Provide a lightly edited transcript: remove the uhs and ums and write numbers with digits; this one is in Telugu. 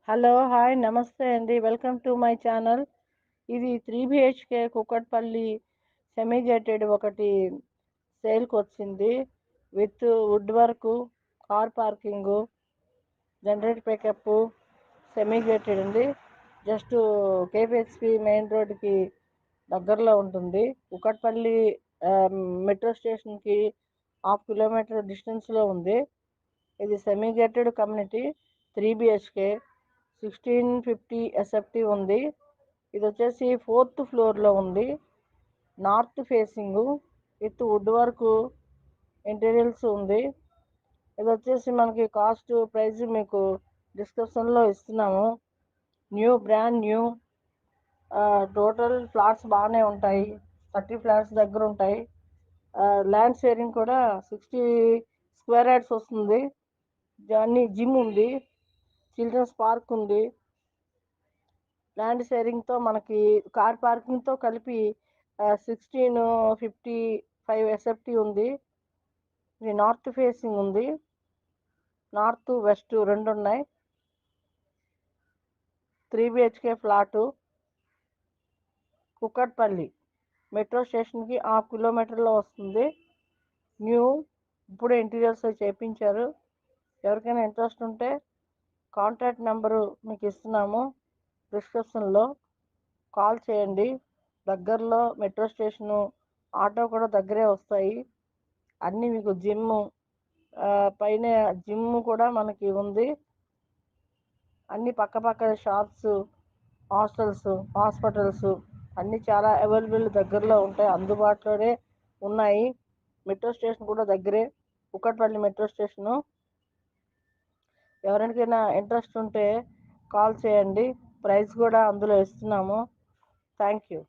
హలో, హాయ్, నమస్తే అండి. Welcome to my channel. ఇది 3 BHK కుకట్పల్లి సెమీ గేటెడ్ ఒకటి సేల్కి వచ్చింది. With wood work, car parking, generator pickup, semi gated అండి. జస్ట్ కేపీహెచ్పి మెయిన్ రోడ్కి దగ్గరలో ఉంటుంది. కుకట్పల్లి మెట్రో స్టేషన్కి 1/2 కిలోమీటర్ డిస్టెన్స్లో ఉంది. ఇది semi gated community 3 BHK 1650 SFT ఉంది. ఇది వచ్చేసి 4th ఫ్లోర్లో ఉంది. North facing with wood work interiors ఉంది. ఇది వచ్చేసి మనకి కాస్ట్ ప్రైస్ మీకు డిస్క్రిప్షన్లో ఇస్తున్నాము. Brand new. టోటల్ ఫ్లాట్స్ బాగానే ఉంటాయి. 30 ఫ్లాట్స్ దగ్గర ఉంటాయి. ల్యాండ్ షేరింగ్ కూడా 60 స్క్వేర్ యార్డ్స్ వస్తుంది. జిమ్ ఉంది, చిల్డ్రన్స్ పార్క్ ఉంది. ల్యాండ్ షేరింగ్తో మనకి కార్ పార్కింగ్తో కలిపి 1655 ఎస్ఎఫ్టీ ఉంది. ఇది నార్త్ ఫేసింగ్ ఉంది. నార్త్ వెస్ట్ రెండు ఉన్నాయి. 3 BHK ఫ్లాటు కుకట్పల్లి మెట్రో స్టేషన్కి 1/2 కిలోమీటర్లో వస్తుంది. ఇప్పుడే ఇంటీరియర్స్ చేయించారు. ఎవరికైనా ఇంట్రెస్ట్ ఉంటే కాంటాక్ట్ నెంబరు మీకు ఇస్తున్నాము డిస్క్రిప్షన్లో. కాల్ చేయండి. దగ్గరలో మెట్రో స్టేషను, ఆటో కూడా దగ్గరే వస్తాయి. అన్నీ మీకు జిమ్, పైన జిమ్ కూడా మనకి ఉంది. అన్ని పక్కపక్క షాప్స్, హాస్పిటల్స్ అన్నీ చాలా అవైలబుల్ దగ్గరలో ఉంటాయి, అందుబాటులోనే ఉన్నాయి. మెట్రో స్టేషన్ కూడా దగ్గరే, కుకట్పల్లి మెట్రో స్టేషను. ఎవరికైనా ఇంట్రెస్ట్ ఉంటే కాల్ చేయండి. ప్రైస్ కూడా అందులో ఇస్తున్నాము. Thank you.